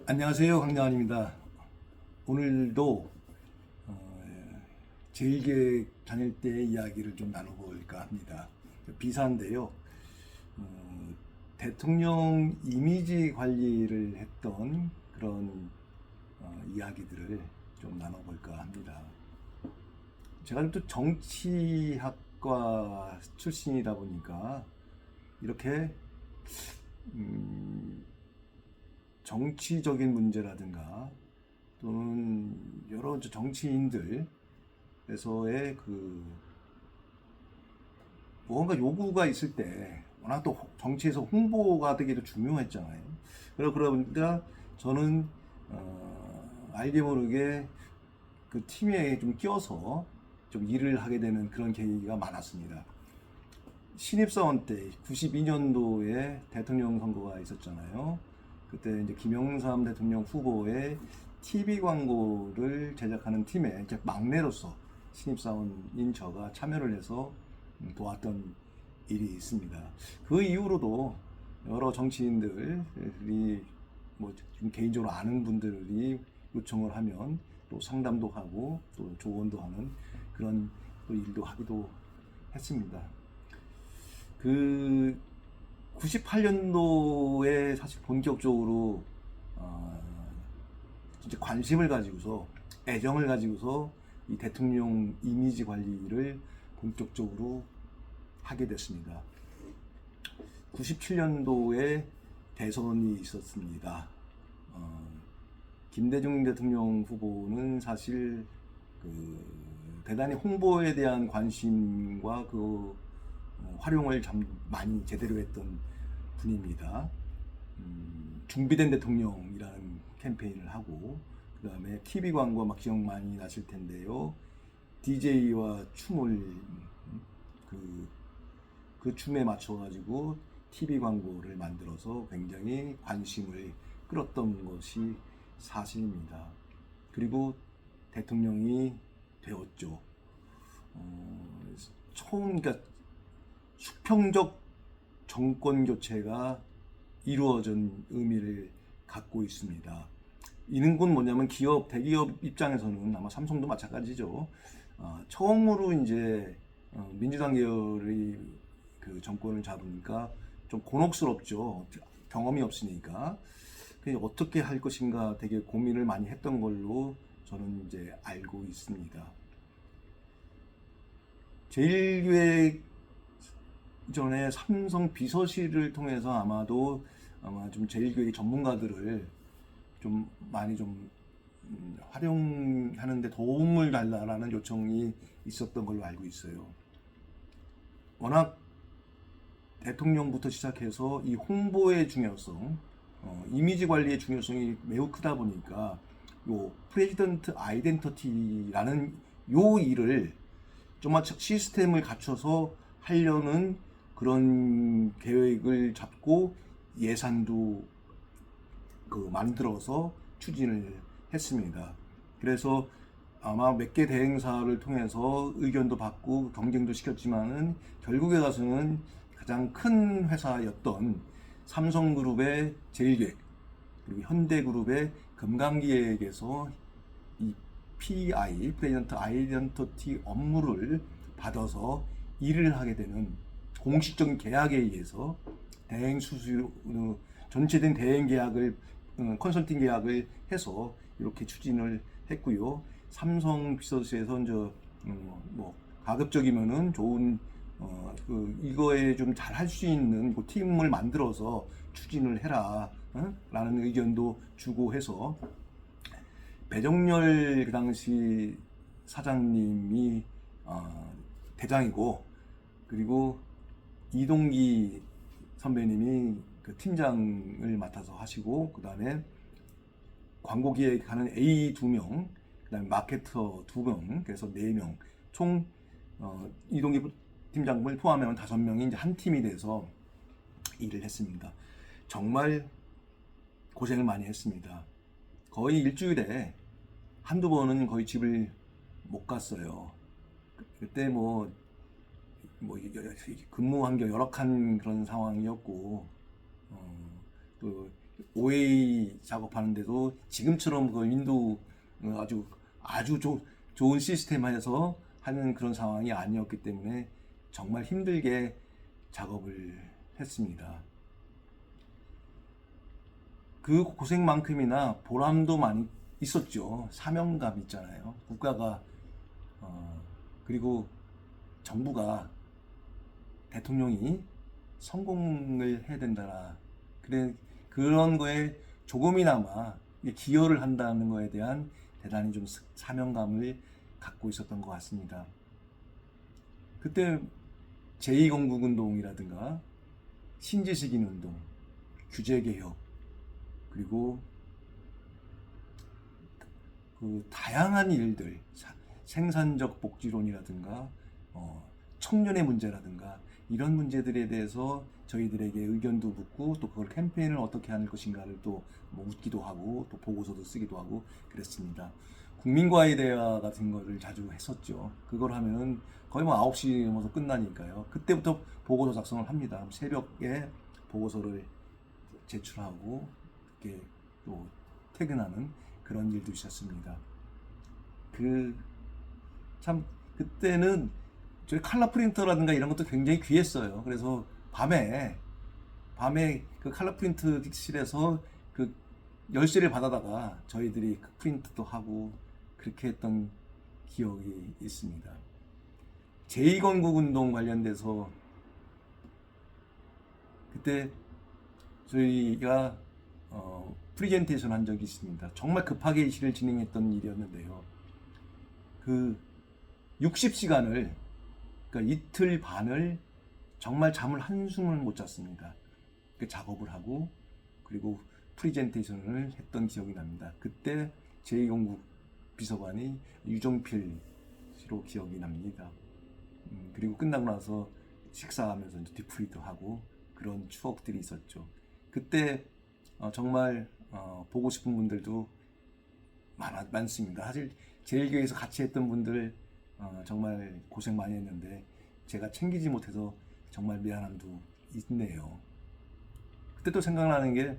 안녕하세요, 강량환입니다. 오늘도 제일계획 다닐 때 이야기를 좀 나눠볼까 합니다. 비사인데요. 대통령 이미지 관리를 했던 그런 이야기들을 좀 나눠볼까 합니다. 제가 또 정치학과 출신이다 보니까 이렇게 정치적인 문제라든가 또는 여러 정치인들에서의 뭔가 요구가 있을 때 워낙 또 정치에서 홍보가 되기도 중요했잖아요. 그러다 보니까 저는 알게 모르게 그 팀에 좀 끼어서 좀 일을 하게 되는 그런 계기가 많았습니다. 신입사원 때 92년도에 대통령 선거가 있었잖아요. 그때 이제 김영삼 대통령 후보의 TV 광고를 제작하는 팀에 이제 막내로서 신입사원인 저가 참여를 해서 도왔던 일이 있습니다. 그 이후로도 여러 정치인들이 뭐 좀 개인적으로 아는 분들이 요청을 하면 또 상담도 하고 또 조언도 하는 그런 또 일도 하기도 했습니다. 그 98년도에 사실 본격적으로 진짜 관심을 가지고서 애정을 가지고서 이 대통령 이미지 관리를 본격적으로 하게 됐습니다. 97년도에 대선이 있었습니다. 김대중 대통령 후보는 사실 대단히 홍보에 대한 관심과 활용을 참 많이 제대로 했던 분입니다. 준비된 대통령이라는 캠페인을 하고 그 다음에 TV 광고 막 기억 많이 나실 텐데요. DJ와 춤을 그 춤에 맞춰가지고 TV 광고를 만들어서 굉장히 관심을 끌었던 것이 사실입니다. 그리고 대통령이 되었죠. 그러니까 수평적 정권 교체가 이루어진 의미를 갖고 있습니다. 이는 건 뭐냐면 대기업 입장에서는 아마 삼성도 마찬가지죠. 처음으로 이제 민주당 계열의 그 정권을 잡으니까 좀 곤혹스럽죠. 경험이 없으니까. 어떻게 할 것인가 되게 고민을 많이 했던 걸로 저는 이제 알고 있습니다. 제일기획 전에 삼성 비서실을 통해서 아마 좀 제일기획 전문가들을 좀 많이 좀 활용하는데 도움을 달라라는 요청이 있었던 걸로 알고 있어요. 워낙 대통령부터 시작해서 이 홍보의 중요성, 이미지 관리의 중요성이 매우 크다 보니까 요 프레지던트 아이덴티티라는 요 일을 좀 시스템을 갖춰서 하려는 그런 계획을 잡고 예산도 만들어서 추진을 했습니다. 그래서 아마 몇 개 대행사를 통해서 의견도 받고 경쟁도 시켰지만은 결국에 가서는 가장 큰 회사였던 삼성그룹의 제일기획 그리고 현대그룹의 금강기획에서 이 PI, 프레젠트 아이덴티티 업무를 받아서 일을 하게 되는 공식적인 계약에 의해서 대행 수수 전체된 대행 계약을 컨설팅 계약을 해서 이렇게 추진을 했고요. 삼성 비서실에서 뭐 가급적이면은 좋은 이거에 좀 잘 할 수 있는 그 팀을 만들어서 추진을 해라 라는 의견도 주고 해서 배정열 그 당시 사장님이 대장이고 그리고 이동기 선배님이 그 팀장을 맡아서 하시고 그 다음에 광고 기획하는 A 2명, 그 다음에 마케터 2명, 그래서 4명 총 이동기 팀장을 포함하면 5명이 이제 한 팀이 돼서 일을 했습니다. 정말 고생을 많이 했습니다. 거의 일주일에 한두 번은 거의 집을 못 갔어요. 그때 근무 환경 열악한 그런 상황이었고 또 OA 작업하는데도 지금처럼 그 윈도우 아주 좋은 시스템에서 하는 그런 상황이 아니었기 때문에 정말 힘들게 작업을 했습니다. 그 고생만큼이나 보람도 많이 있었죠. 사명감 있잖아요. 국가가 그리고 정부가 대통령이 성공을 해야 된다. 그래 그런 거에 조금이나마 기여를 한다는 거에 대한 대단히 좀 사명감을 갖고 있었던 것 같습니다. 그때 제2건국운동이라든가 신지식인 운동, 규제개혁, 그리고 그 다양한 일들, 생산적 복지론이라든가 청년의 문제라든가 이런 문제들에 대해서 저희들에게 의견도 묻고 또 그걸 캠페인을 어떻게 하는 것인가를 또 뭐 묻기도 하고 또 보고서도 쓰기도 하고 그랬습니다. 국민과의 대화 같은 거를 자주 했었죠. 그걸 하면은 거의 뭐 9시 넘어서 끝나니까요. 그때부터 보고서 작성을 합니다. 새벽에 보고서를 제출하고 이렇게 또 퇴근하는 그런 일도 있었습니다. 참 그때는 저희 칼라 프린터라든가 이런 것도 굉장히 귀했어요. 그래서 밤에 그 칼라 프린트실에서 그 열쇠를 받아다가 저희들이 그 프린트도 하고 그렇게 했던 기억이 있습니다. 제2건국운동 관련돼서 그때 저희가 프리젠테이션 한 적이 있습니다. 정말 급하게 실을 진행했던 일이었는데요. 그 60시간을 그러니까 이틀 반을 정말 잠을 한숨을 못 잤습니다. 그 작업을 하고 그리고 프리젠테이션을 했던 기억이 납니다. 그때 제2건국 비서관이 유정필 씨로 기억이 납니다. 그리고 끝나고 나서 식사하면서 뒤풀이도 하고 그런 추억들이 있었죠. 그때 정말 보고 싶은 분들도 많습니다. 사실 제일교회에서 같이 했던 분들 정말 고생 많이 했는데 제가 챙기지 못해서 정말 미안함도 있네요. 그때 또 생각나는 게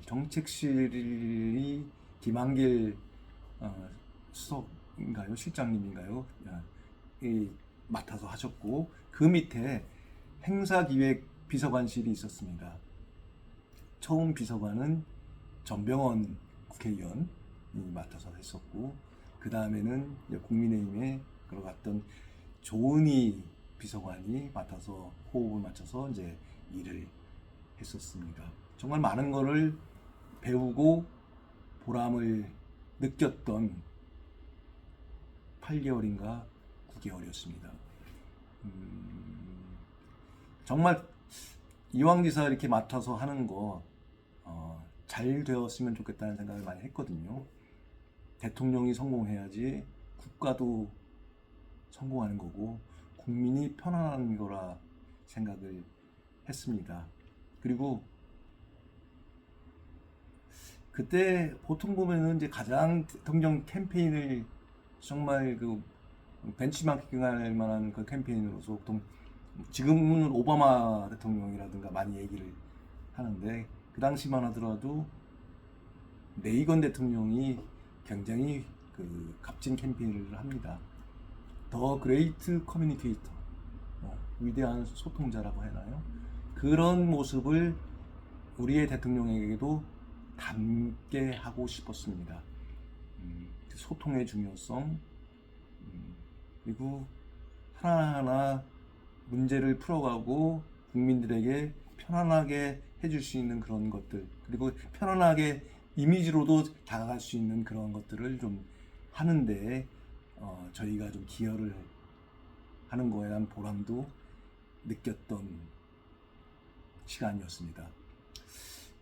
정책실이 김한길 수석인가요? 실장님인가요? 맡아서 하셨고 그 밑에 행사기획 비서관실이 있었습니다. 처음 비서관은 전병헌 국회의원이 맡아서 했었고 그 다음에는 국민의힘에 들어갔던 조은희 비서관이 맡아서 호흡을 맞춰서 이제 일을 했었습니다. 정말 많은 거를 배우고 보람을 느꼈던 8개월인가 9개월이었습니다. 정말 이왕지사 이렇게 맡아서 하는 거 잘 되었으면 좋겠다는 생각을 많이 했거든요. 대통령이 성공해야지 국가도 성공하는 거고 국민이 편안한 거라 생각을 했습니다. 그리고 그때 보통 보면은 이제 가장 대통령 캠페인을 정말 그 벤치마킹할 만한 그 캠페인으로서 보통 지금은 오바마 대통령이라든가 많이 얘기를 하는데 그 당시만 하더라도 레이건 대통령이 굉장히 그 값진 캠페인을 합니다. 더 그레이트 커뮤니케이터, 위대한 소통자라고 하나요? 그런 모습을 우리의 대통령에게도 담게 하고 싶었습니다. 소통의 중요성, 그리고 하나하나 문제를 풀어가고 국민들에게 편안하게 해줄 수 있는 그런 것들, 그리고 편안하게 이미지로도 다가갈 수 있는 그런 것들을 좀 하는데 저희가 좀 기여를 하는 거에 대한 보람도 느꼈던 시간이었습니다.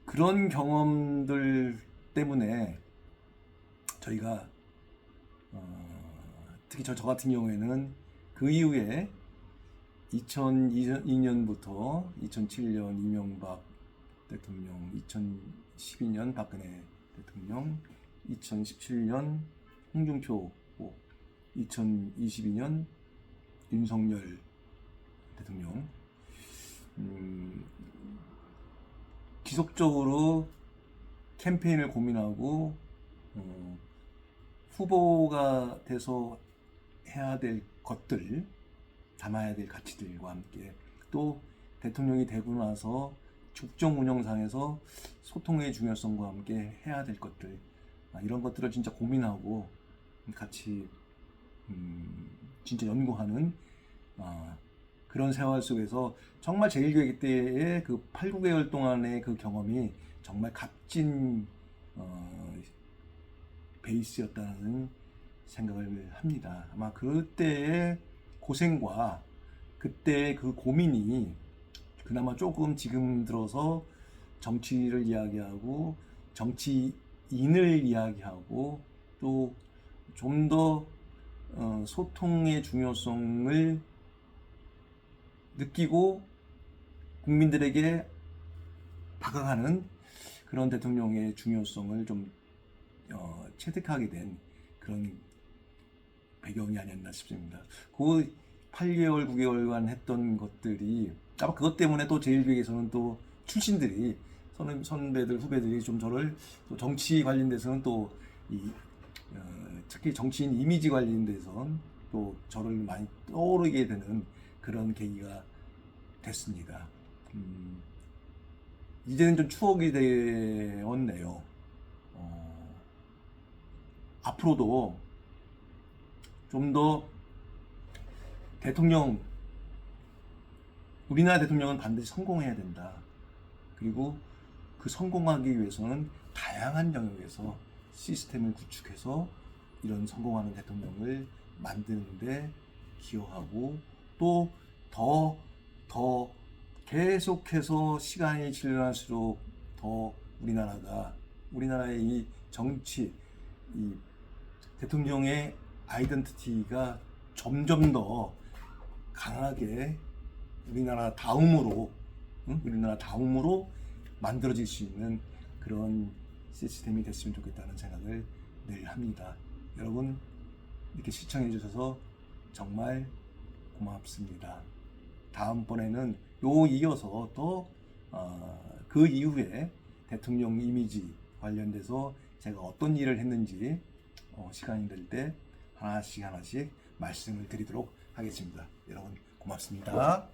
그런 경험들 때문에 저희가 특히 저 같은 경우에는 그 이후에 2002년부터 2007년 이명박 대통령, 2012년 박근혜 대통령, 2017년 홍준표 후보, 2022년 윤석열 대통령 지속적으로 캠페인을 고민하고 후보가 돼서 해야 될 것들, 담아야 될 가치들과 함께 또 대통령이 되고 나서 국정 운영상에서 소통의 중요성과 함께 해야 될 것들, 이런 것들을 진짜 고민하고 같이 진짜 연구하는 그런 세월 속에서 정말 제1교육 때의 그 8, 9개월 동안의 그 경험이 정말 값진 베이스였다는 생각을 합니다. 아마 그때의 고생과 그때의 그 고민이 그나마 조금 지금 들어서 정치를 이야기하고 정치인을 이야기하고 또 좀 더 소통의 중요성을 느끼고 국민들에게 다가가는 그런 대통령의 중요성을 좀 체득하게 된 그런 배경이 아니었나 싶습니다. 그 8개월, 9개월간 했던 것들이 아마 그것 때문에 또 제1교육에서는 또 출신들이 선배들, 후배들이 좀 저를 또 정치 관련돼서는 또 특히 정치인 이미지 관련돼서는 또 저를 많이 떠오르게 되는 그런 계기가 됐습니다. 이제는 좀 추억이 되었네요. 앞으로도 좀 더 우리나라 대통령은 반드시 성공해야 된다. 그리고 그 성공하기 위해서는 다양한 영역에서 시스템을 구축해서 이런 성공하는 대통령을 만드는데 기여하고 또 더 계속해서 시간이 지날수록 더 우리나라의 이 정치, 이 대통령의 아이덴티티가 점점 더 강하게 우리나라 다음으로 만들어질 수 있는 그런 시스템이 됐으면 좋겠다는 생각을 늘 합니다. 여러분 이렇게 시청해 주셔서 정말 고맙습니다. 다음번에는 이어서 또 그 이후에 대통령 이미지 관련돼서 제가 어떤 일을 했는지 시간이 될 때 하나씩 말씀을 드리도록 하겠습니다. 여러분 고맙습니다.